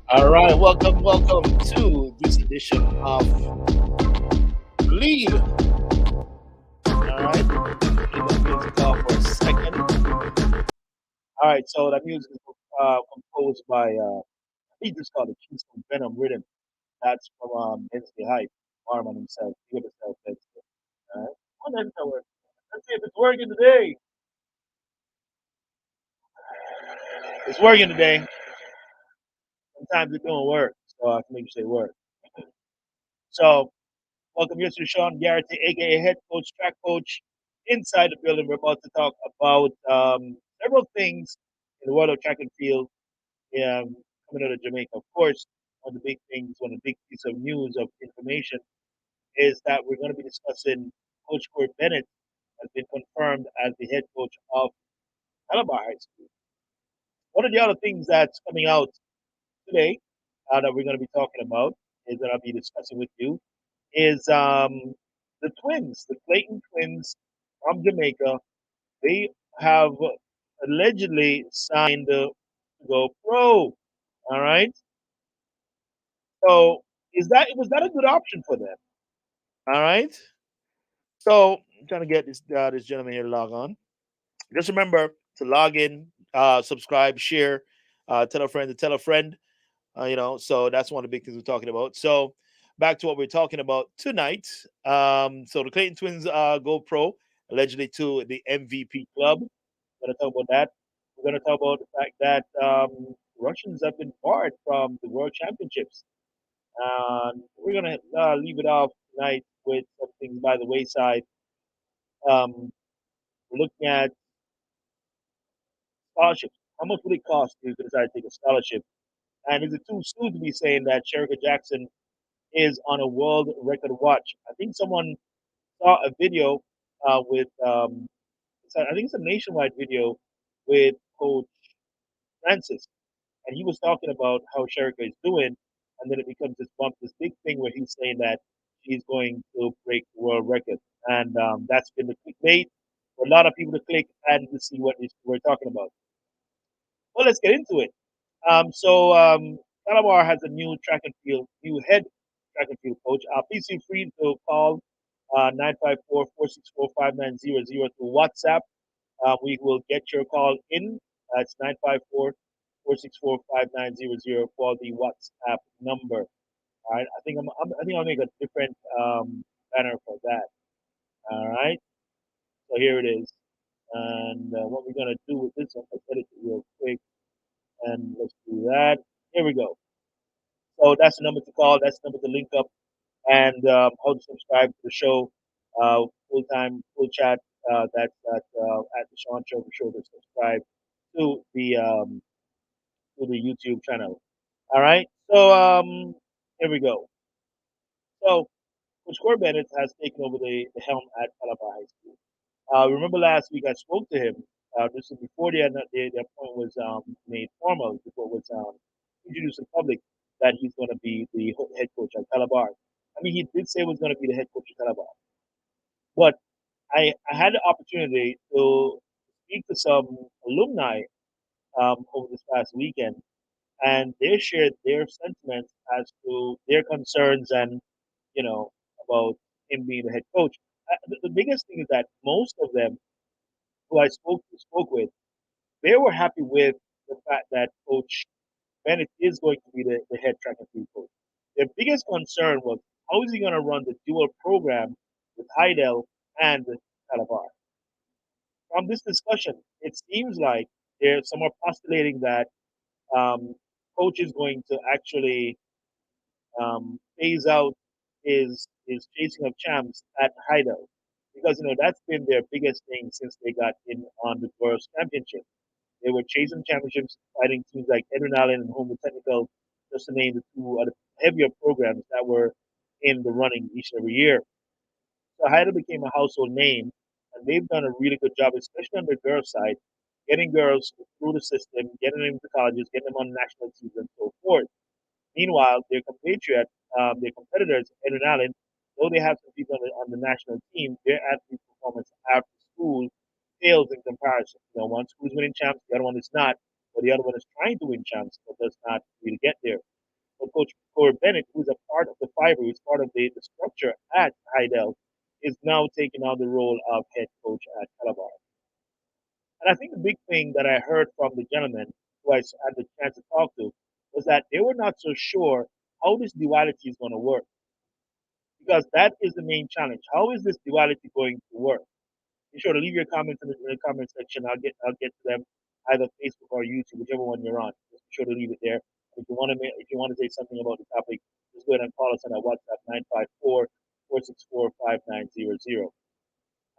All right, welcome to this edition of Lead. All right, leave that music off for a second. All right, so that music is composed by he just called it Keystone Venom Rhythm. That's from Wednesday Hype, Marman himself. He gave himself that. All right, well, then, let's see if it's working today. It's working today. Sometimes it don't work, so I have to make sure it works. So welcome you to Sean Garrity, aka head coach, track coach, inside the building. We're about to talk about several things in the world of track and field coming out of Jamaica. Of course, one of the big things, one of the big piece of news of information is that we're going to be discussing Coach Corey Bennett has been confirmed as the head coach of Calabar High School. One of the other things that's coming out today that we're going to be talking about is that I'll be discussing with you is the twins, the Clayton Twins from Jamaica. They have allegedly signed to go pro. All right. So was that a good option for them? All right. So I'm trying to get this gentleman here to log on. Just remember to log in, subscribe, share, tell a friend to tell a friend. So that's one of the big things we're talking about. So back to what we're talking about tonight. So the Clayton Twins go pro allegedly to the MVP club. We're going to talk about that. We're going to talk about the fact that Russians have been barred from the World Championships. We're going to leave it off tonight with something by the wayside. We're looking at scholarships. How much would it cost you to decide to take a scholarship? And is it too soon to be saying that Shericka Jackson is on a world record watch? I think someone saw a video with, I think it's a nationwide video with Coach Francis, and he was talking about how Shericka is doing, and then it becomes this big thing where he's saying that she's going to break the world record, and that's been the clickbait for a lot of people to click and to see what we're talking about. Well, let's get into it. Calabar has a new head track and field coach. Please feel free to call 954-464-5900 through WhatsApp. We will get your call in. That's 954-464-5900 for the WhatsApp number. All right. I think I'll make a different banner for that. All right. So here it is. And what we're gonna do with this one, let's edit it real quick, and let's do that. Here we go. So that's the number to call. That's the number to link up, and how to subscribe to the show. Full time, full chat. That's at the Sean Show. Be sure to subscribe to the YouTube channel. All right. So here we go. So Coach Corey Bennett has taken over the helm at Calabar High School. Remember last week I spoke to him. This was before the appointment was made formal, before it was introduced in public that he's going to be the head coach at Calabar. I mean, he did say he was going to be the head coach at Calabar, but I had the opportunity to speak to some alumni over this past weekend, and they shared their sentiments as to their concerns and about him being the head coach. The biggest thing is that most of them who I spoke with, they were happy with the fact that Coach Bennett is going to be the head track and field coach. Their biggest concern was how is he going to run the dual program with Hydel and Calabar. From this discussion, it seems like there's some are postulating that um, coach is going to actually phase out his chasing of champs at Hydel, because that's been their biggest thing since they got in on the World Championship. They were chasing championships, fighting teams like Edwin Allen and Homer Technical, just to name the two of the heavier programs that were in the running each and every year. So Hydel became a household name, and they've done a really good job, especially on the girls' side, getting girls through the system, getting them to colleges, getting them on national teams, and so forth. Meanwhile, their compatriot, their competitors, Ed and Allen, though they have some people on the national team, their athlete performance after school fails in comparison. One school's winning champs, the other one is not, but the other one is trying to win champs, but does not really get there. So Coach Corey Bennett, who's a part of the fiber, who's part of the structure at Hydel, is now taking on the role of head coach at Calabar. And I think the big thing that I heard from the gentleman who I had the chance to talk to was that they were not so sure how this duality is going to work, because that is the main challenge. How is this duality going to work? Be sure to leave your comments in the comment section. I'll get to them either Facebook or YouTube, whichever one you're on. Just be sure to leave it there. If you want to say something about the topic, just go ahead and call us on our WhatsApp 954-464-5900.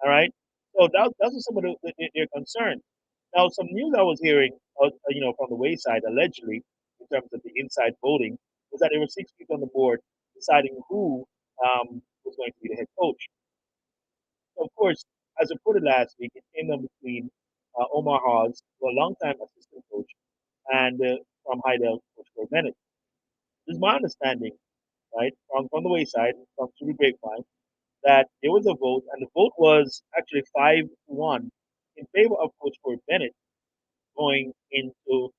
All right. So those are some of their concerns. Now, some news I was hearing, from the wayside, allegedly, in terms of the inside voting, was that there were 6 people on the board deciding who was going to be the head coach. So, of course, as reported last week, it came down between Omar Hawes, a longtime assistant coach, and from Hydel, Coach Corey Bennett. This is my understanding, right, from the wayside, from through the grapevine, that there was a vote, and the vote was actually 5-1 in favor of Coach Corey Bennett going into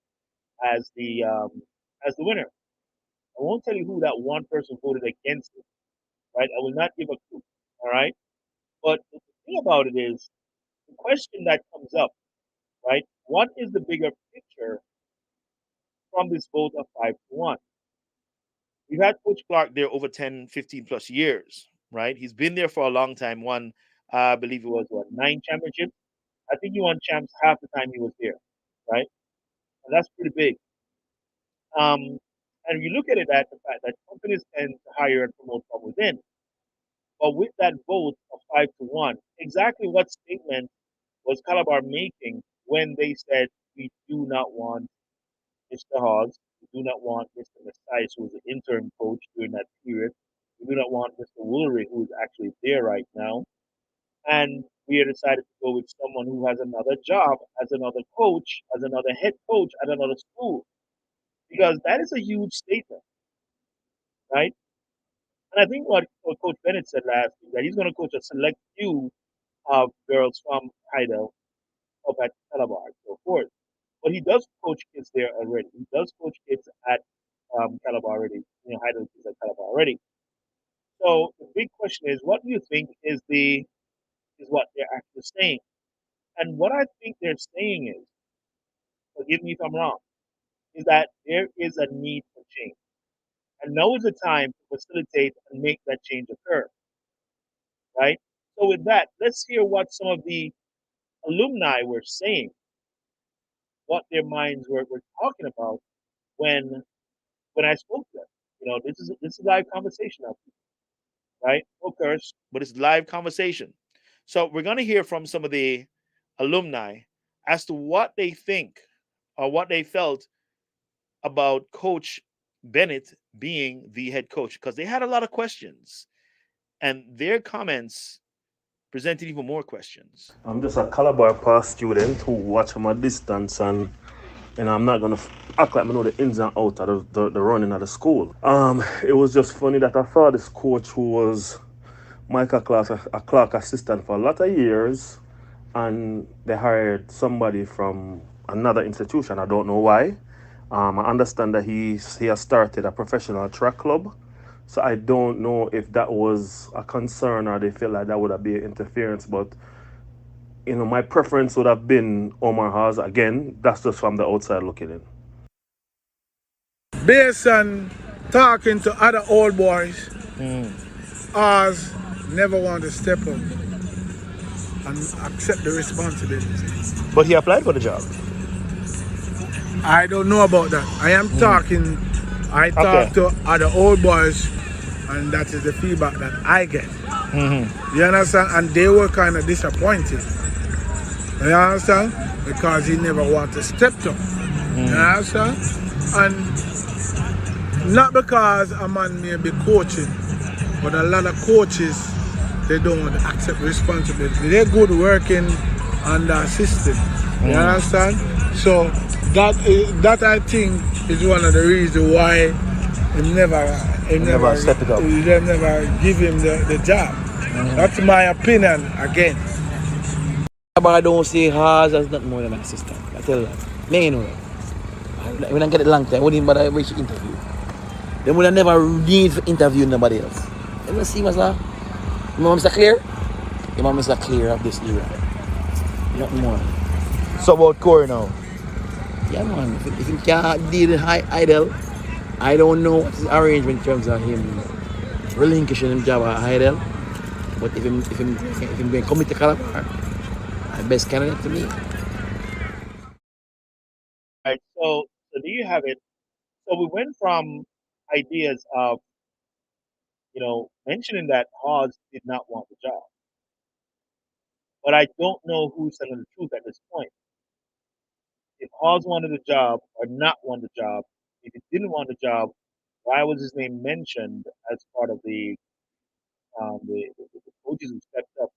as the winner. I won't tell you who that one person voted against it, right? I will not give a clue, all right? But the thing about it is, the question that comes up, right? What is the bigger picture from this vote of 5-1? We've had Coach Clark there over 10, 15 plus years, right? He's been there for a long time. Won, I believe it was, 9 championships? I think he won champs half the time he was there, right? And that's pretty big. And you look at it at the fact that companies tend to hire and promote from within. But with that vote of 5-1, exactly what statement was Calabar making when they said we do not want Mr. Hawes, we do not want Mr. Messias, who was the interim coach during that period, we do not want Mr. Woolery, who is actually there right now, and we have decided to go with someone who has another job as another coach, as another head coach at another school, because that is a huge statement, right? And I think what Coach Bennett said last week, that he's going to coach a select few of girls from Hydel up at Calabar and so forth. But he does coach kids there already. He does coach kids at Calabar already. Hydel kids at Calabar already. So the big question is, what do you think is what they're actually saying? And what I think they're saying is, forgive me if I'm wrong, is that there is a need for change. And now is the time to facilitate and make that change occur, right? So with that, let's hear what some of the alumni were saying, what their minds were talking about when I spoke to them. This is live conversation now, right? No curse, but it's live conversation. So we're going to hear from some of the alumni as to what they think or what they felt about Coach Bennett being the head coach, because they had a lot of questions, and their comments presented even more questions. I'm just a Calabar Pass student who watch from a distance, and I'm not gonna act like I know the ins and outs of the running of the school. It was just funny that I saw this coach who was Michael Clark, a Clark assistant for a lot of years, and they hired somebody from another institution. I don't know why. I understand that he has started a professional track club. So I don't know if that was a concern or they felt like that would have been interference. But, my preference would have been Omar Hawes. Again, that's just from the outside looking in. Based on talking to other old boys, Hawes never want to step up. and accept the responsibility. But he applied for the job. I don't know about that. I Okay. talk to other old boys, and that is the feedback that I get. You understand? And they were kind of disappointed. You understand? Because he never wanted to step up. You understand? And not because a man may be coaching, but a lot of coaches, they don't want to accept responsibility. They're good working on the system. You understand? So that I think is one of the reasons why Never step it up. they never give him the job. That's my opinion again. But I don't see Haas as nothing more than an assistant. I tell you that. Me, you know that. When I get it long time, I wouldn't bother which interview. They would have never need to interview nobody else. You know, see, Mr. Remember Mr. Clear? You remember Mr. Clear of this era. Nothing more. So about Corey now. Yeah, man. If he can't deal with Hydel, I don't know what's his arrangement in terms of him relinquishing his job at Hydel. But if him going to commit to Calabar, best candidate to me. Right. So do you have it? So we went from ideas of, mentioning that Hawes did not want the job. But I don't know who's telling the truth at this point. If Hawes wanted the job or not want the job, if he didn't want the job, why was his name mentioned as part of the coaches who stepped up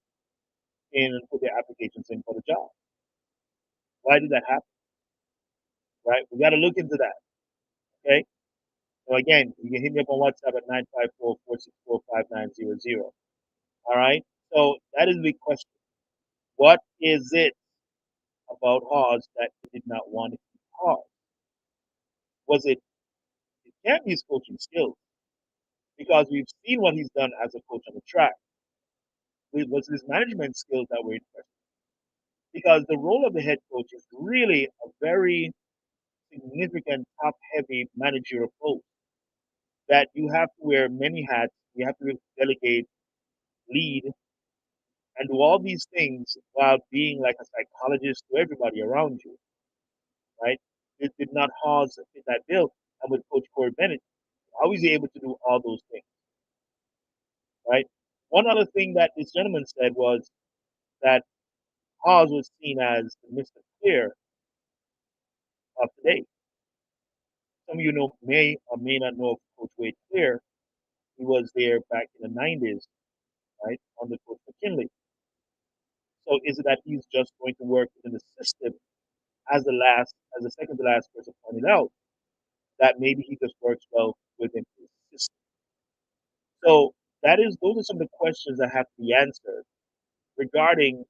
in and put their applications in for the job? Why did that happen? Right? We got to look into that. Okay. So again, you can hit me up on WhatsApp at 954-464-5900. All right. So that is the big question. What is it about Hawes that he did not want to keep Hawes? Was it? It can't be his coaching skills because we've seen what he's done as a coach on the track. It was his management skills that were in question because the role of the head coach is really a very significant, top-heavy managerial post that you have to wear many hats. You have to delegate, lead, and do all these things while being like a psychologist to everybody around you, right? It did not Hawes fit that bill. And with Coach Corey Bennett, how is he able to do all those things, right? One other thing that this gentleman said was that Hawes was seen as the Mr. Clear of today. Some of you may or may not know of Coach Wade Clear. He was there back in the 90s, right, under Coach McKinley. So is it that he's just going to work in the system as the second to last person pointed out, that maybe he just works well within his system? So those are some of the questions that have to be answered regarding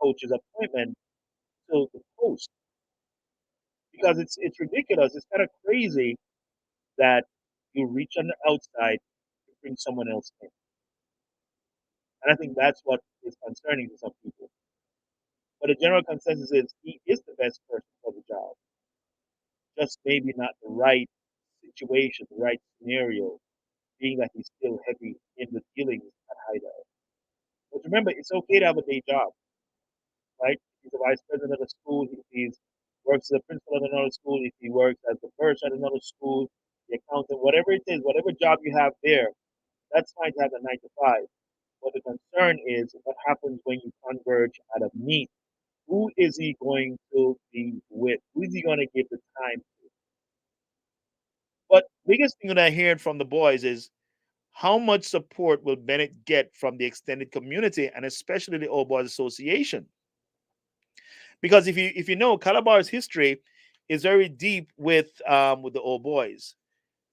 coach's appointment to the post. Because it's ridiculous. It's kind of crazy that you reach on the outside to bring someone else in. And I think that's what is concerning to some people. But the general consensus is he is the best person for the job. Just maybe not the right situation, the right scenario, being that he's still heavy in the dealings at Hydel. But remember, it's okay to have a day job, right? If he's a vice president of a school, if he works as a principal at another school, if he works as the first at another school, the accountant, whatever it is, whatever job you have there, that's fine to have a 9 to 5. But the concern is what happens when you converge at a meet. Who is he going to be with? Who is he going to give the time to? But biggest thing that I heard from the boys is how much support will Bennett get from the extended community and especially the Old Boys Association? Because if you know, Calabar's history is very deep with the Old Boys.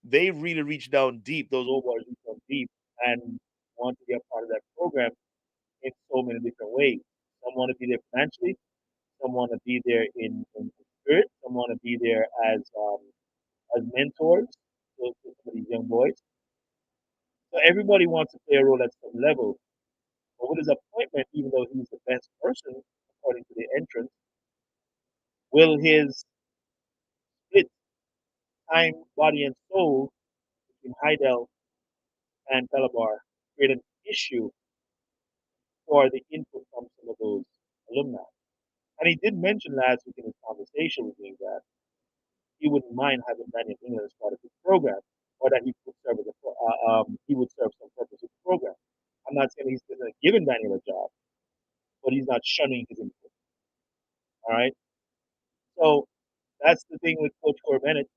They really reach down deep. Those Old Boys reach down deep and want to be a part of that program in so many different ways. Some want to be there financially. Some want to be there in spirit. Some want to be there as mentors to some of these young boys. So everybody wants to play a role at some level. But with his appointment, even though he's the best person according to the entrance, will his split time, body, and soul between Hydel and Calabar create an issue for the input from some of those alumni. And he did mention last week in his conversation with me that he wouldn't mind having Daniel England as part of his program, or that he would serve as he would serve some purpose with the program. I'm not saying he's giving Daniel a job, but he's not shunning his input. All right. So that's the thing with Coach Corey Bennett.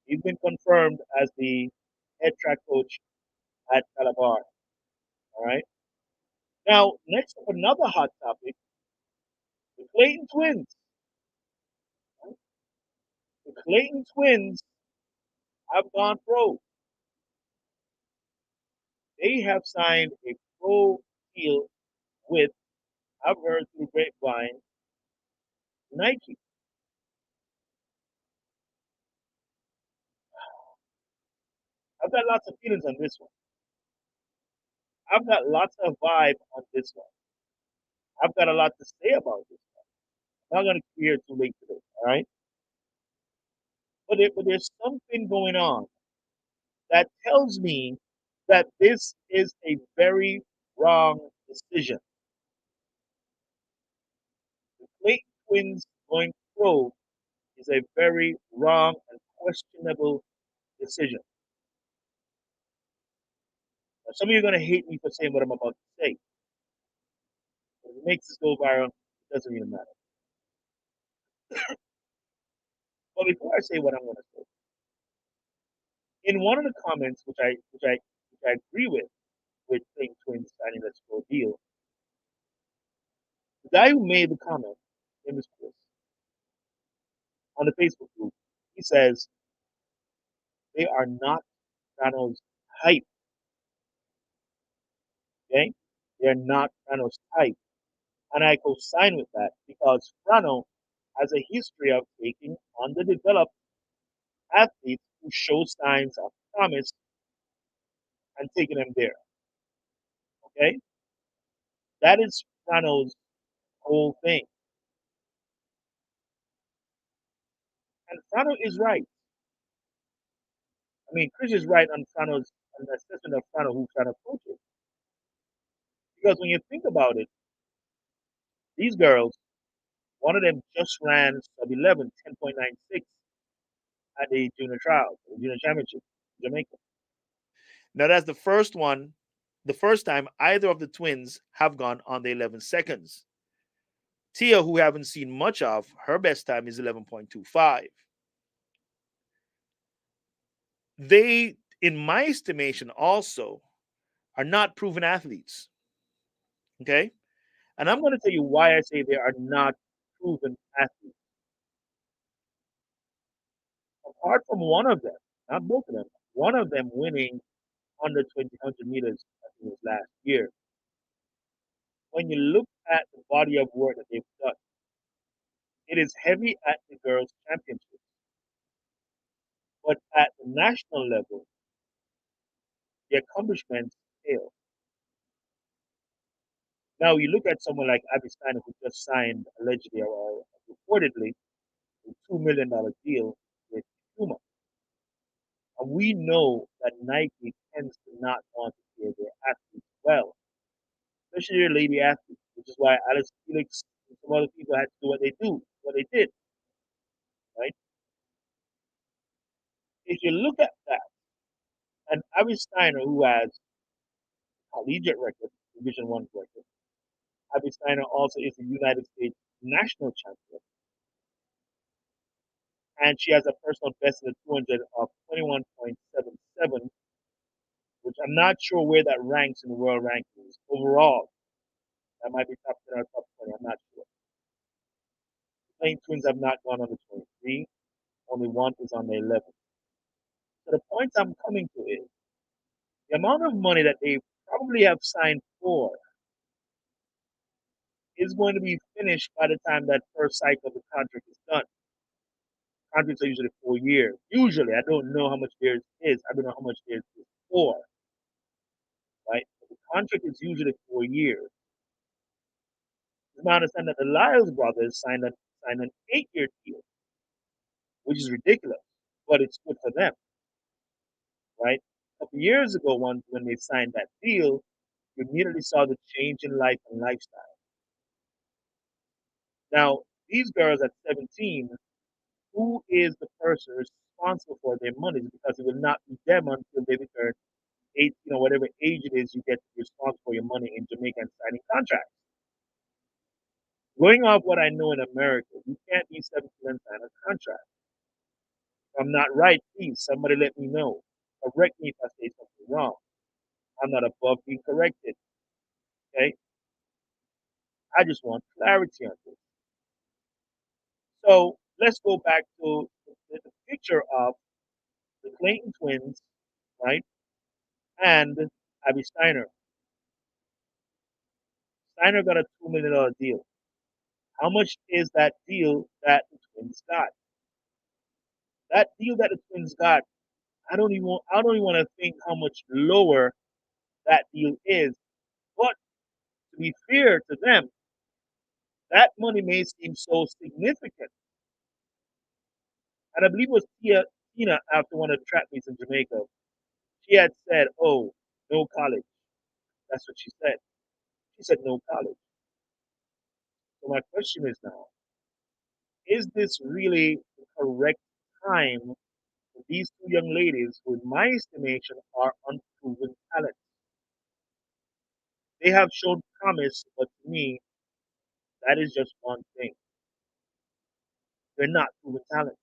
He's been confirmed as the head track coach at Calabar. All right. Now, next up, another hot topic: the Clayton Twins. The Clayton Twins have gone pro. They have signed a pro deal with, I've heard through grapevine, Nike. I've got lots of feelings on this one. I've got lots of vibe on this one. I've got a lot to say about this one. I'm not going to be here too late today, all right? But there's something going on that tells me that this is a very wrong decision. The Clayton Twins going pro is a very wrong and questionable decision. Now, some of you are going to hate me for saying what I'm about to say. But if it makes this go viral, it doesn't even matter. But before I say what I'm going to say, in one of the comments, which I agree with Clayton Twins signing this pro deal, the guy who made the comment, his name is Chris, on the Facebook group, he says they are not Thanos hype. Okay? They are not Thanos hype. And I co-sign with that because Frano has a history of taking underdeveloped athletes who show signs of promise and taking them there. Okay? That is Frano's whole thing. And Frano is right. I mean, Chris is right on Frano's on the assessment of Frano who Frano coaches. Because when you think about it, these girls, one of them just ran sub 11, 10.96 at the junior trials, the junior championship, in Jamaica. Now that's the first one, the first time either of the twins have gone on the 11 seconds. Tia, who we haven't seen much of, her best time is 11.25. They, in my estimation, also are not proven athletes. Okay? And I'm going to tell you why I say they are not proven athletes. Apart from one of them, not both of them, one of them winning under 100 meters, I think it was last year. When you look at the body of work that they've done, it is heavy at the girls' championships. But at the national level, the accomplishments fail. Now, you look at someone like Abby Steiner, who just signed, allegedly or reportedly, a $2 million deal with Puma. And we know that Nike tends to not want to pay their athletes well, especially their lady athletes, which is why Alice Felix and some other people had to do what they did, right? If you look at that, and Abby Steiner, who has collegiate record, Division One record, Abby Steiner also is the United States national champion, and she has a personal best in the 200 of 21.77, which I'm not sure where that ranks in the world rankings overall. That might be top 10 or top 20. I'm not sure. The Clayton Twins have not gone on the 23. Only one is on the 11. So the point I'm coming to is the amount of money that they probably have signed for is going to be finished by the time that first cycle of the contract is done. Contracts are usually 4 years. Usually, I don't know how much theirs is. I don't know how much theirs is for. Right? But the contract is usually 4 years. It's my understanding that the Lyles brothers signed an 8-year deal, which is ridiculous, but it's good for them. Right? A couple years ago, when they signed that deal, you immediately saw the change in life and lifestyle. Now, these girls at 17, who is the person responsible for their money? Because it will not be them until they turn 18 or whatever age it is, you get to be responsible for your money in Jamaica and signing contracts. Going off what I know in America, you can't be 17 and sign a contract. If I'm not right, please, somebody let me know. Correct me if I say something wrong. I'm not above being corrected. Okay? I just want clarity on this. So let's go back to the picture of the Clayton twins, right? And Abby Steiner. Steiner got a $2 million deal. How much is that deal that the twins got? That deal that the twins got, I don't even want to think how much lower that deal is. But to be fair to them, that money may seem so significant. And I believe it was Tina after one of the track meets in Jamaica. She had said, "Oh, no college." That's what she said. She said no college. So my question is now, is this really the correct time for these two young ladies who, in my estimation, are unproven talents? They have shown promise, but to me, that is just one thing. They're not proven talents.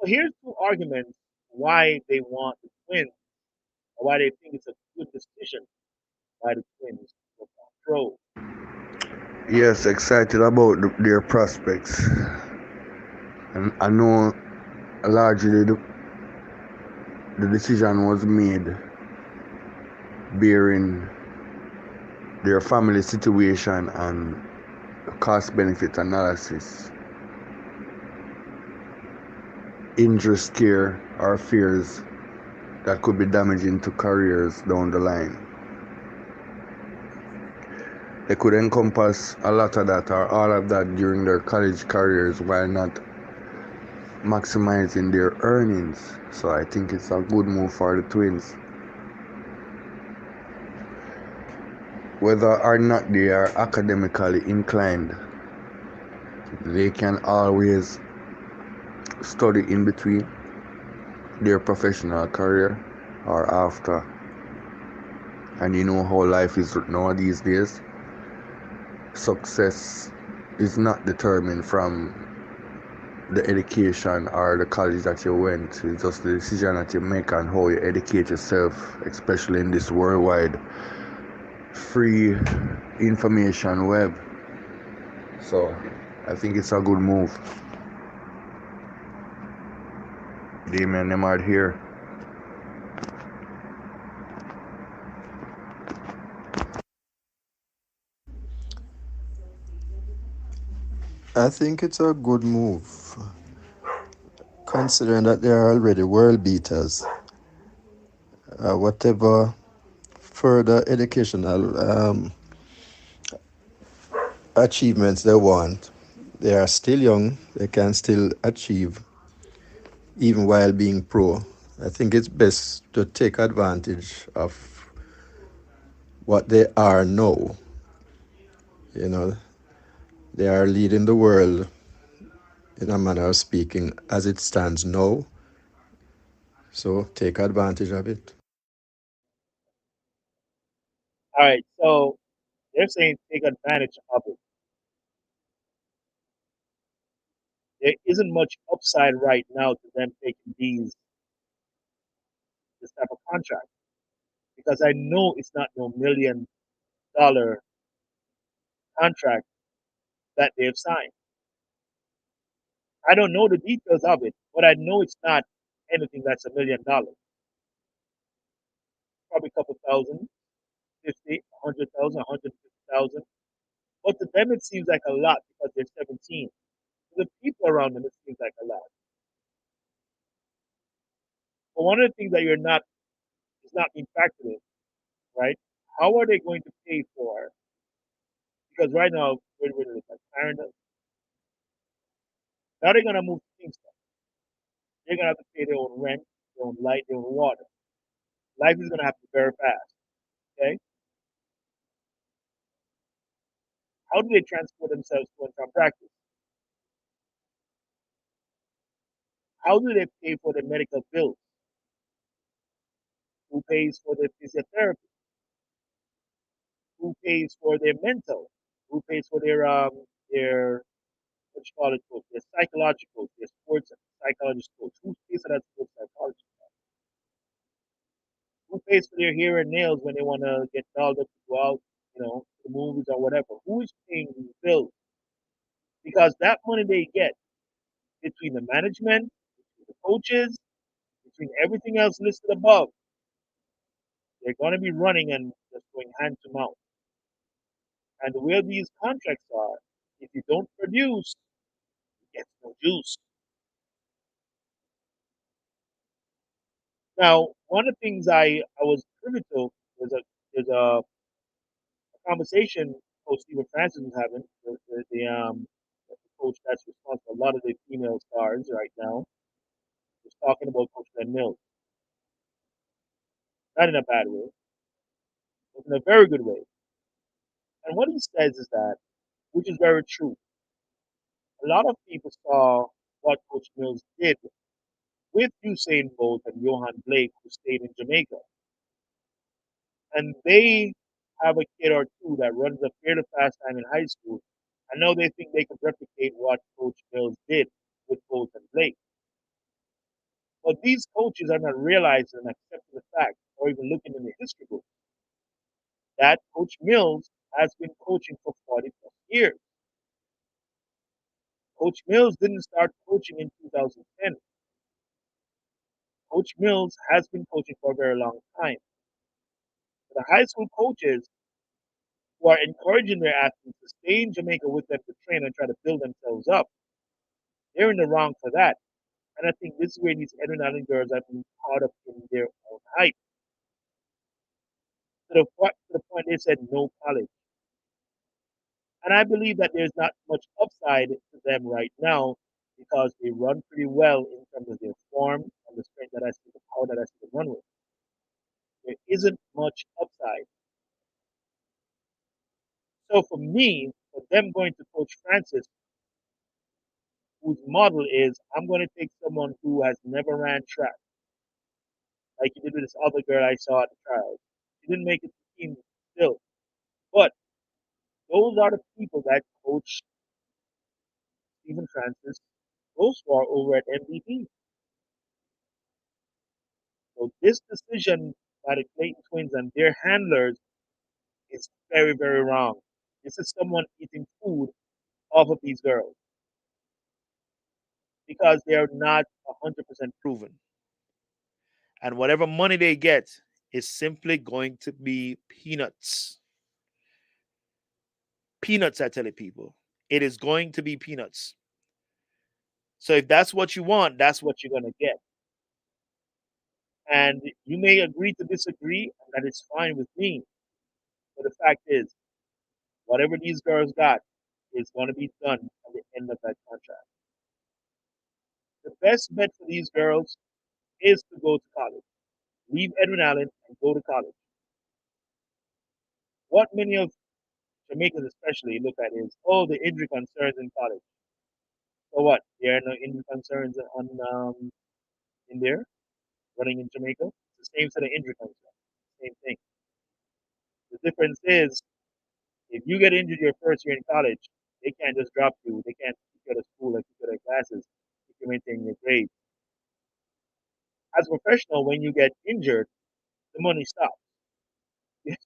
So here's two arguments why they want the twins, or why they think it's a good decision by the twins to go pro. Yes, excited about their prospects. And I know largely the decision was made bearing their family situation and cost benefit analysis, injury scare or fears that could be damaging to careers down the line. They could encompass a lot of that or all of that during their college careers while not maximizing their earnings. So I think it's a good move for the twins. Whether or not they are academically inclined, they can always study in between their professional career or after. And you know how life is now these days. Success is not determined from the education or the college that you went. It's just the decision that you make and how you educate yourself, especially in this worldwide free information web. So I think it's a good move. Damien, them are here. I think it's a good move, considering that they are already world beaters. Whatever further educational achievements they want, they are still young, they can still achieve even while being pro. I think it's best to take advantage of what they are now. You know, they are leading the world in a manner of speaking as it stands now. So take advantage of it. All right, so they're saying take advantage of it. There isn't much upside right now to them taking this type of contract because I know it's not no $1 million contract that they've signed. I don't know the details of it, but I know it's not anything that's $1 million. Probably a couple thousand, 50, 100,000, 150,000. But to them, it seems like a lot because they're 17. To the people around them, it seems like a lot. But one of the things that you're not is not being factored in, right? How are they going to pay for? Because right now, we're like Canada. Now they're gonna move to Kingston. They're gonna have to pay their own rent, their own light, their own water. Life is gonna have to be very fast. Okay, how do they transport themselves to and from practice? How do they pay for their medical bills? Who pays for their physiotherapy? Who pays for their mental? Who pays for their what you call it coach, their psychological, their sports psychologist coach? Who pays for that sports psychologist? Who pays for their hair and nails when they want to get dolled up to go out, to the movies or whatever? Who is paying these bills? Because that money they get between the management, between the coaches, between everything else listed above, they're going to be running and just going hand to mouth. And the way these contracts are, if you don't produce, you get no juice. Now, one of the things I was privy to was there's a conversation Coach Stephen Francis was having, the coach that's responsible for a lot of the female stars right now, was talking about Coach Glenn Mills. Not in a bad way, but in a very good way. And what he says is that, which is very true, a lot of people saw what Coach Mills did with Usain Bolt and Johan Blake, who stayed in Jamaica. And they have a kid or two that runs a fairly fast time in high school. And now they think they could replicate what Coach Mills did with Bolt and Blake. But these coaches are not realizing and accepting the fact, or even looking in the history book, that Coach Mills has been coaching for 40 plus years. Coach Mills didn't start coaching in 2010. Coach Mills has been coaching for a very long time. The high school coaches who are encouraging their athletes to stay in Jamaica with them to train and try to build themselves up, they're in the wrong for that. And I think this is where these Edwin Island girls have been caught up in their own hype. To the point they said no college. And I believe that there's not much upside to them right now because they run pretty well in terms of their form and the strength that I see, the power that I see them run with. There isn't much upside. So for me, for them going to Coach Francis, whose model is I'm going to take someone who has never ran track, like he did with this other girl I saw at the trials. She didn't make it to the team still. But those are the people that Coach Stephen Francis goes for over at MVP. So this decision by the Clayton Twins and their handlers is very, very wrong. This is someone eating food off of these girls because they are not 100% Proven. And whatever money they get is simply going to be peanuts. Peanuts, I tell you, people. It is going to be peanuts. So if that's what you want, that's what you're going to get. And you may agree to disagree, and that is fine with me. But the fact is, whatever these girls got is going to be done at the end of that contract. The best bet for these girls is to go to college. Leave Edwin Allen and go to college. What many of Jamaicans especially look at is, oh, the injury concerns in college. So what? There are no injury concerns in there running in Jamaica. It's the same set of injury concerns. Same thing. The difference is if you get injured your first year in college, they can't just drop you. They can't keep you out of school like you out of classes if you maintain your grades. As a professional, when you get injured, the money stops. The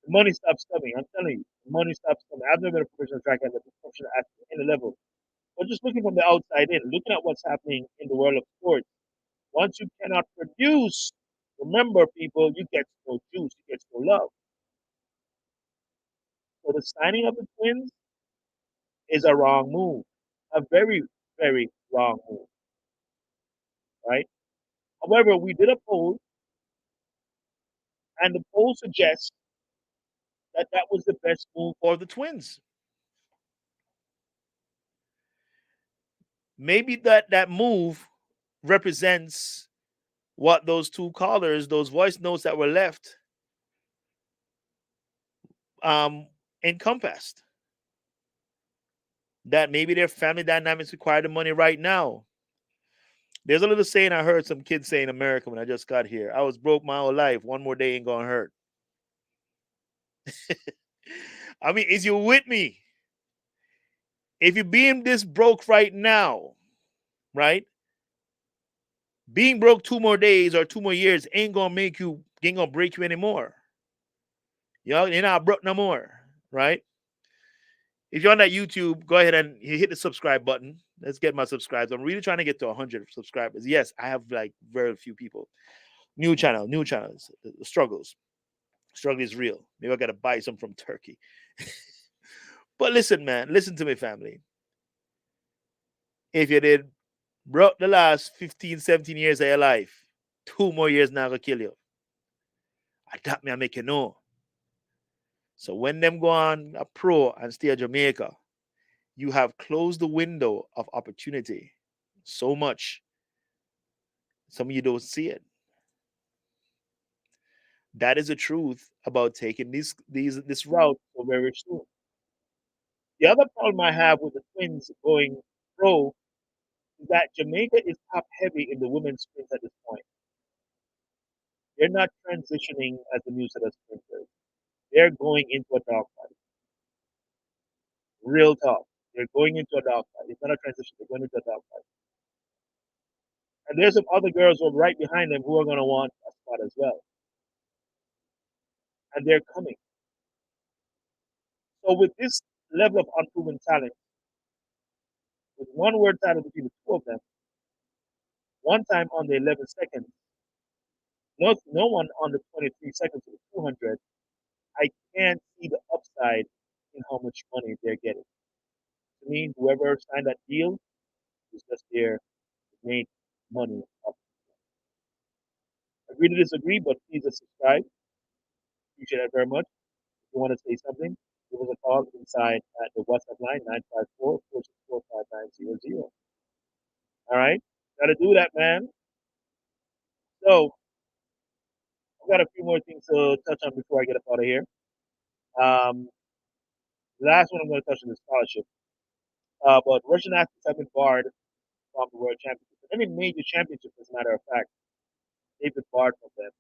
money stops coming. I'm telling you, the money stops coming. I've never been a professional track athlete, a professional athlete at any level. But just looking from the outside in, looking at what's happening in the world of sports, once you cannot produce, remember, people, you get no juice, you get no love. So the signing of the Twins is a wrong move, a very, very wrong move, right? However, we did a poll, and the poll suggests that that was the best move for the Twins. Maybe that move represents what those two callers, those voice notes that were left, um, encompassed. That maybe their family dynamics require the money right now. There's a little saying I heard some kids say in America when I just got here. I was broke my whole life. One more day ain't gonna hurt. I mean, is you with me? If you're being this broke right now, right? Being broke 2 more days or 2 more years ain't gonna break you anymore. You're not broke no more, right? If you're on that YouTube, go ahead and hit the subscribe button. Let's get my subscribers. I'm really trying to get to 100 subscribers. Yes, I have like very few people. New channels, the struggles. Struggle is real. Maybe I got to buy some from Turkey. But listen, man, listen to me, family. If you did broke the last 15, 17 years of your life, 2 more years now gonna kill you. That me I make you know. So when them go on a pro and stay at Jamaica, you have closed the window of opportunity so much. Some of you don't see it. That is the truth about taking this route so very soon. The other problem I have with the Twins going pro is that Jamaica is top heavy in the women's sprint at this point. They're not transitioning as the new set of sprinters. They're going into a dogfight. Real talk. They're going into a dogfight. It's not a transition. They're going into a dogfight. And there's some other girls who are right behind them who are going to want a spot as well. And they're coming. So with this level of unproven talent, with one word title between the two of them, one time on the 11 seconds, no one on the 23 seconds of the 200, I can't see the upside in how much money they're getting. To me, whoever signed that deal is just there to make money. Agree to disagree, but please subscribe. Appreciate that very much. If you want to say something, give us a call inside at the WhatsApp line 954-464-5900. All right? Got to do that, man. So, I've got a few more things to touch on before I get up out of here. Um, the last one I'm going to touch on is scholarship. But Russian athletes have been barred from the World Championships. Any major championship, as a matter of fact, they've been barred from them.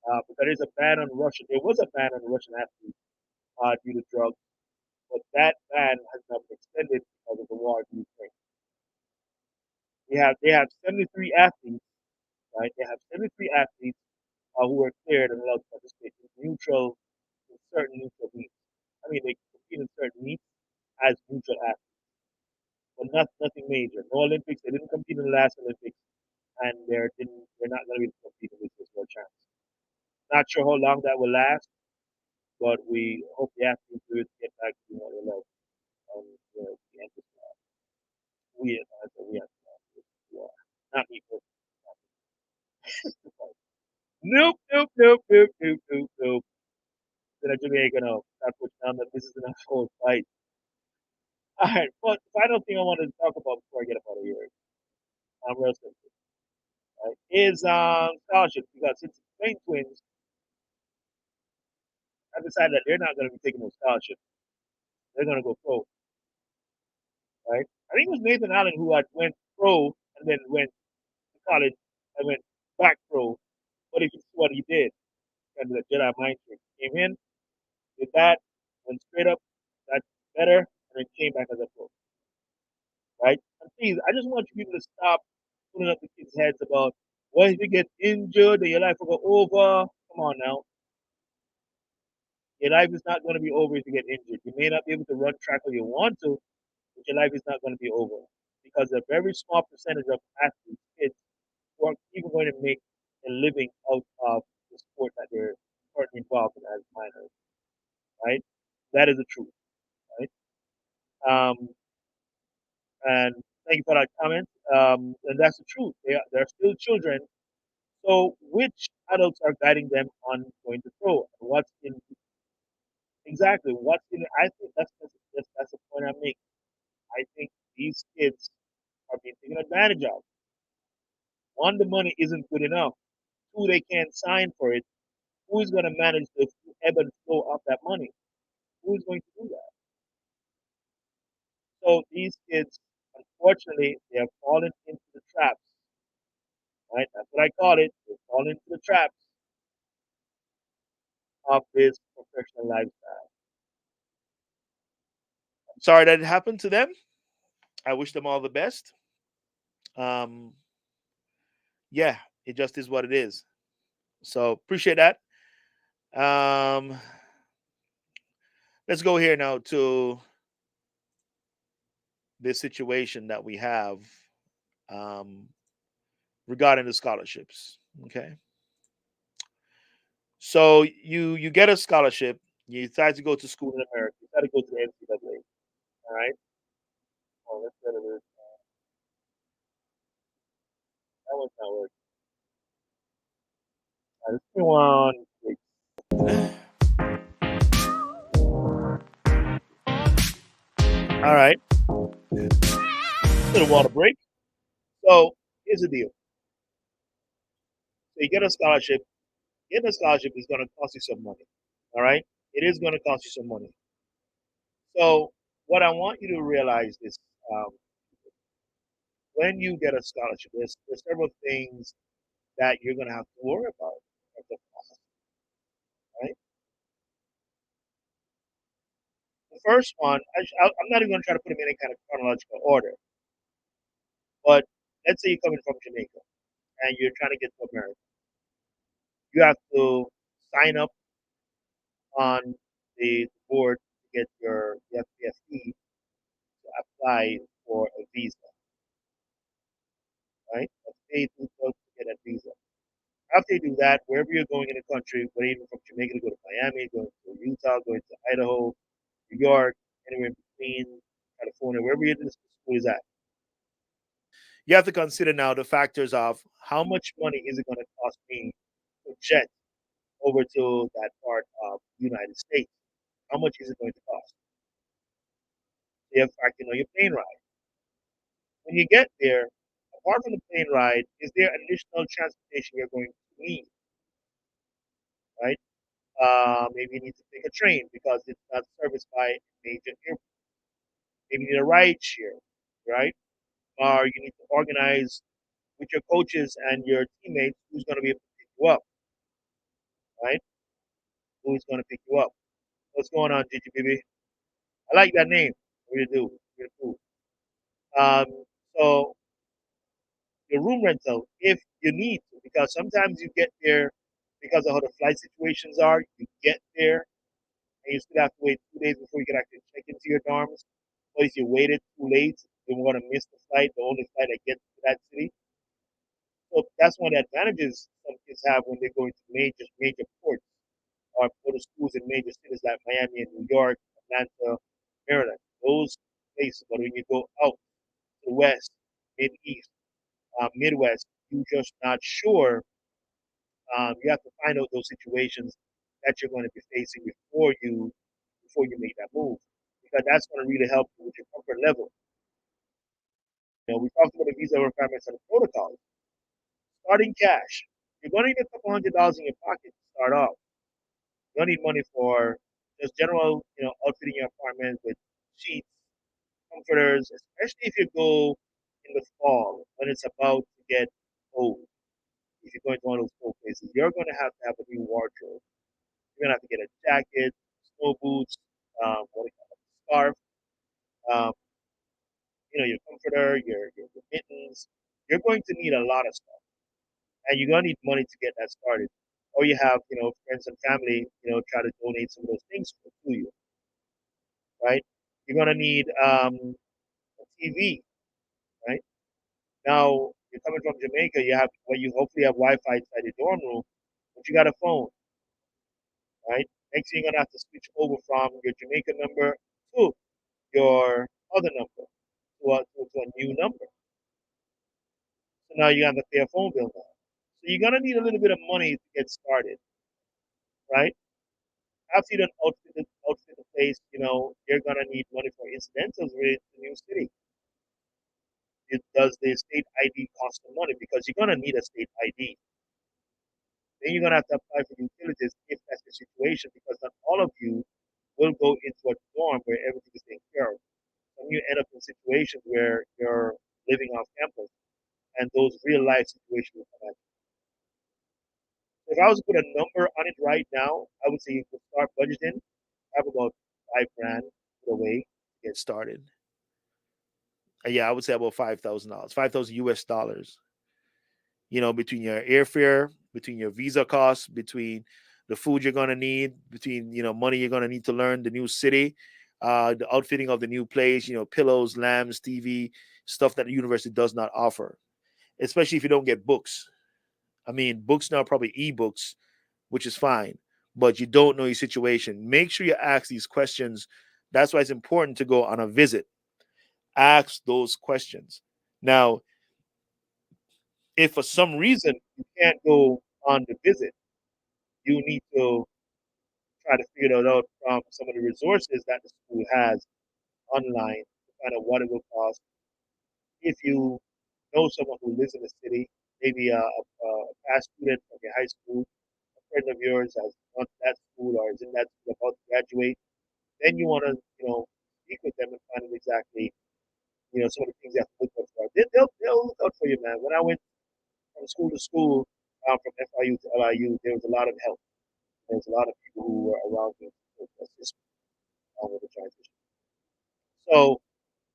But there is a ban on Russian. There was a ban on Russian athletes due to drugs, but that ban has now been extended because of the war in Ukraine. They have 73 athletes, right? They have 73 athletes who were cleared and allowed to participate in certain neutral meets. I mean, they compete in certain meets as neutral athletes, but nothing major. No Olympics. They didn't compete in the last Olympics, and they're not going to be competing in this World Champs. Not sure how long that will last, but we hope the athletes will get back to what they love. And the end is we are not me. Nope, nope, nope, nope, nope, nope, nope. Then a Jamaican, no. That puts down that this is an actual fight. All right, but the final thing I wanted to talk about before I get up out of here, I'm real simple, right, is scholarship because since the Clayton Twins have decided that they're not going to be taking no scholarship, they're going to go pro, right? I think it was Nathan Allen who had went pro and then went to college and went back pro. But if you see what he did, kind of the Jedi mind trick, came in, did that, went straight up, got better, and then came back as a pro, right? And please, I just want you people to stop putting up the kids' heads about, what if you get injured and your life will go over? Come on now. Your life is not going to be over if you get injured. You may not be able to run track if you want to, but your life is not going to be over because a very small percentage of athletes, kids, who are even going to make a living out of the sport that they're currently involved in as minors, right? That is the truth, right? Um, and thank you for that comment. And that's the truth. They're still children. So, which adults are guiding them on going to pro? And what's in exactly what's in? I think that's the point I'm making. I think these kids are being taken advantage of. One, the money isn't good enough. Two, they can't sign for it. Who's going to manage the ebb and flow of that money? Who's going to do that? So these kids, unfortunately, they have fallen into the traps, right? That's what I call it. They've fallen into the traps of this professional lifestyle. I'm sorry that it happened to them. I wish them all the best. Um, yeah, it just is what it is. So appreciate that. Um, let's go here now to this situation that we have um, regarding the scholarships. Okay, so you get a scholarship. You decide to go to school in America. You decide to go to the NCAA. All right. Oh, let's get it. That one's not working. All right, let's go on. All right. Little water break. So here's the deal. So you get a scholarship. Getting a scholarship is going to cost you some money. All right. It is going to cost you some money. So what I want you to realize is um, when you get a scholarship, there's several things that you're going to have to worry about at the cost, right? The first one, I'm not even going to try to put them in any kind of chronological order, but let's say you're coming from Jamaica and you're trying to get to America. You have to sign up on the board to get your FPFE to apply for a visa, right? That's paid to get a visa. After you do that, wherever you're going in the country, whether you're from Jamaica to go to Miami, going to Utah, going to Idaho, New York, anywhere in between, California, wherever your school is at, you have to consider now the factors of how much money is it going to cost me to jet over to that part of the United States? How much is it going to cost? So you have to factor in your plane ride. When you get there, apart from the plane ride, is there additional transportation you're going to need, right? Maybe you need to take a train because it's not serviced by a major airport. Maybe you need a ride share, right? Or you need to organize with your coaches and your teammates who's going to be able to pick you up, right? Who's going to pick you up? What's going on, Gigi baby? I like that name. What do you do? You're cool. Um, so your room rental, if you need to, because sometimes you get there because of how the flight situations are. You get there and you still have to wait 2 days before you can actually check into your dorms. So if you waited too late, you're going to miss the flight, the only flight that gets to that city. So that's one of the advantages some kids have when they go into major ports or go to schools in major cities like Miami and New York, Atlanta, Maryland. Those places, but when you go out to the west, mid east, Midwest, you're just not sure. You have to find out those situations that you're going to be facing before you make that move, because that's going to really help you with your comfort level. We talked about the visa requirements and the protocols. Starting cash, you're going to need a couple $100 in your pocket to start off. You don't need money for just general, outfitting your apartment with sheets, comforters, especially if you go in the fall when it's about to get cold. If you're going to one of those cold places, you're going to have a new wardrobe. You're going to have to get a jacket, snow boots, what do you call it, scarf, um, your comforter, your mittens. You're going to need a lot of stuff, and you're going to need money to get that started. Or you have, friends and family, try to donate some of those things to you, right? You're going to need a TV, right? Now, you're coming from Jamaica, you hopefully have Wi-Fi inside your dorm room, but you got a phone, right? Next thing you're gonna have to switch over from your Jamaican number to your other number, to a new number. So now you have to pay a phone bill now. So you're gonna need a little bit of money to get started, right? After you done outfit the place, you're gonna need money for incidentals related to the new city. Does the state ID cost some money? Because you're gonna need a state ID. Then you're gonna have to apply for utilities if that's the situation, because not all of you will will go into a dorm where everything is taken care of. And you end up in situations where you're living off campus, and those real life situations will come at you. If I was to put a number on it right now, I would say you could start budgeting, have about 5 grand put away to get Started. Yeah, I would say about $5,000, 5,000 US dollars. Between your airfare, between your visa costs, between the food you're gonna need, between money you're gonna need to learn the new city, the outfitting of the new place, pillows, lamps, TV, stuff that the university does not offer. Especially if you don't get books. I mean, books now are probably ebooks, which is fine, but you don't know your situation. Make sure you ask these questions. That's why it's important to go on a visit. Ask those questions. Now, if for some reason you can't go on the visit, you need to try to figure it out from some of the resources that the school has online to find out what it will cost. If you know someone who lives in the city, maybe a past student from your high school, a friend of yours has gone to that school or is in that school about to graduate, then you want to, speak with them and find out exactly, some of the things you have to look out for. They'll look out for you, man. When I went from school to school, from FIU to LIU, there was a lot of help. There was a lot of people who were around me to assist me with the transition. So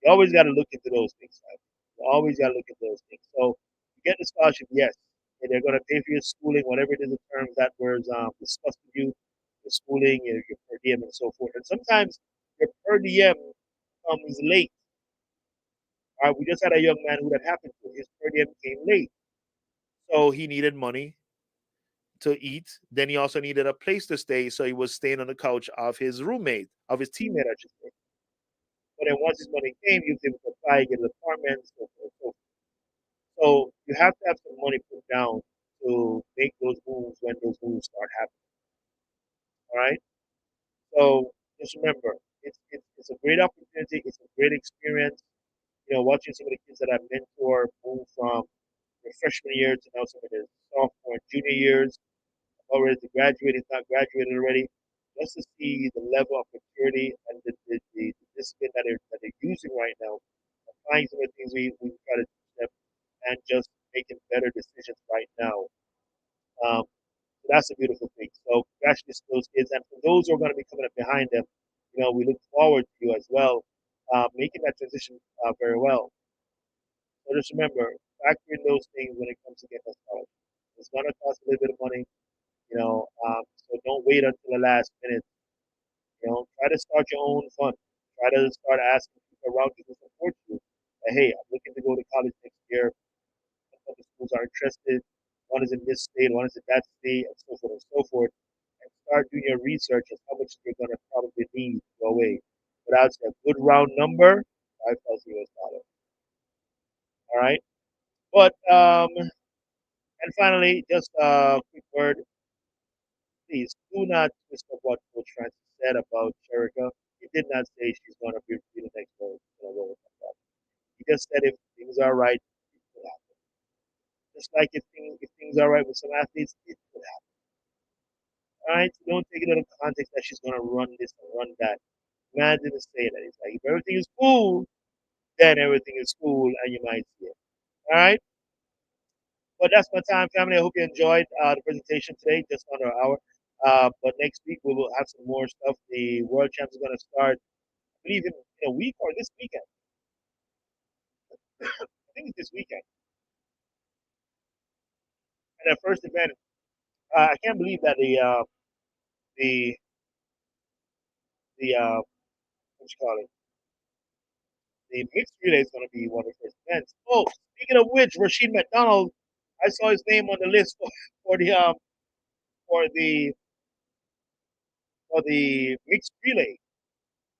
you always got to look into those things, right? You always got to look into those things. So you get the scholarship, yes, and they're going to pay for your schooling, whatever it is the terms that was discussed with you, your schooling, your per diem, and so forth. And sometimes your per diem comes late. All right, we just had a young man who that happened to. His per diem came late. So he needed money to eat. Then he also needed a place to stay. So he was staying on the couch of his roommate, of his teammate, I should say. But then once his money came, he was able to apply, get an apartment, so forth, so forth. So you have to have some money put down to make those moves when those moves start happening. All right. So just remember, it's a great opportunity. It's a great experience. Watching some of the kids that I mentor move from their freshman year to now some of their sophomore and junior years, already to graduate, if not graduated already, just to see the level of maturity and the discipline that they're using right now, applying some of the things we try to teach them, and just making better decisions right now. So that's a beautiful thing. So congratulations to those kids, and for those who are going to be coming up behind them, we look forward to you as well, making that transition very well. So just remember, factor in those things when it comes to getting a scholarship. It's going to cost a little bit of money, so don't wait until the last minute. Try to start your own fund. Try to start asking people around you to support you. Hey, I'm looking to go to college next year. Some of the schools are interested. One is in this state, one is in that state, and so forth and so forth. And start doing your research as how much you're going to probably need to go away. But I would say a good round number, 5,000 US dollars. All right. But and finally, just a quick word. Please do not twist up what Coach Francis said about Shericka. He did not say she's going to be the next World Cup. He just said if things are right, it could happen. Just like if things are right with some athletes, it could happen. All right, so don't take it out of context that she's going to run this and run that. Man didn't say that. It's like if everything is cool, then everything is cool, and you might see it. All right. But that's my time, family. I hope you enjoyed the presentation today, just under an hour. But next week we will have some more stuff. The World Champs is going to start, I believe, in a week or this weekend. I think it's this weekend. And the first event, I can't believe that the what you call it, the mixed relay is going to be one of the first events. Oh, speaking of which, Rusheen McDonald, I saw his name on the list for the for the for the mixed relay.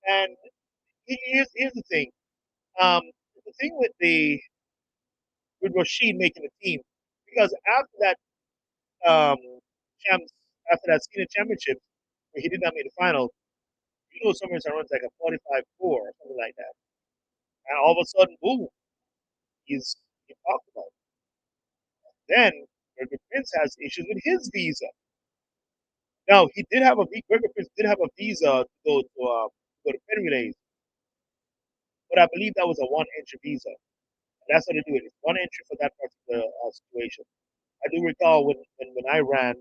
And here's the thing. Um, the thing with Rashid making the team, because after that um, champs, after that senior championship, where he did not make the final, Summers runs like a 45-4 or something like that, and all of a sudden, boom, he's talked about. Then Clayton Twins has issues with his visa. Now he did have a Gregor Prince did have a visa to go to Penn Relays, but I believe that was a one entry visa. And that's how they do it. It's one entry for that particular situation. I do recall when I ran,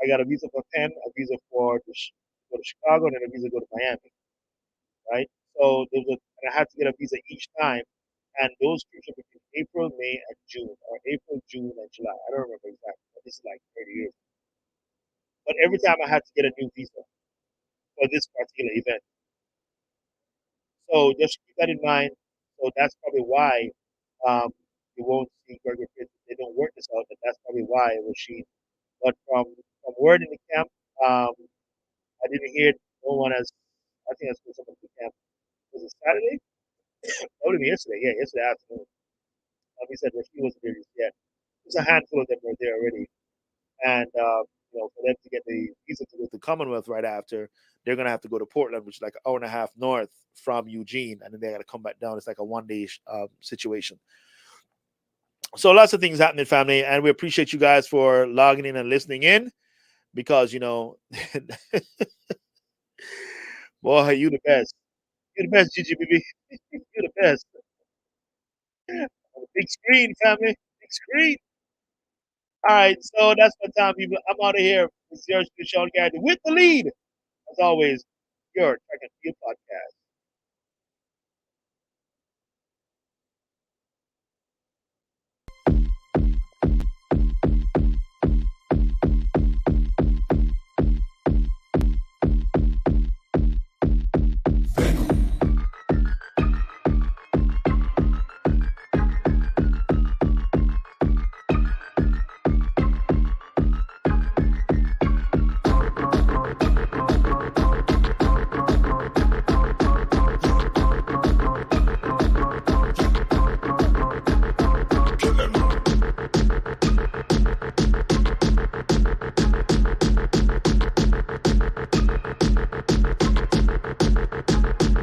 I got a visa for Penn, a visa for go to Chicago, and then a visa to go to Miami. Right? So and I had to get a visa each time, and those trips were between April, May, and June, or April, June, and July. I don't remember exactly, but this is like 30 years. But every time I had to get a new visa for this particular event. So just keep that in mind. So that's probably why you won't see Gregor Fitz. They don't work this out, and that's probably why it was she. But from word in the camp, um, I didn't hear no one has. I think I spoke to someone in the camp. Was it Saturday? That would have been yesterday. Yeah, yesterday afternoon. Like we said, Rashid wasn't there just yet. There's a handful of them were there already, and for them to get the visa to go to The Commonwealth right after, they're gonna have to go to Portland, which is like an hour and a half north from Eugene, and then they got to come back down. It's like a 1 day situation. So lots of things happening, family, and we appreciate you guys for logging in and listening in because boy, you the best. You're the best, GGBB. You're the best. Big screen, family. Big screen. All right, so that's my time, people. I'm out of here. This is your Sean Garrett with the lead. As always, your Track and Field podcast.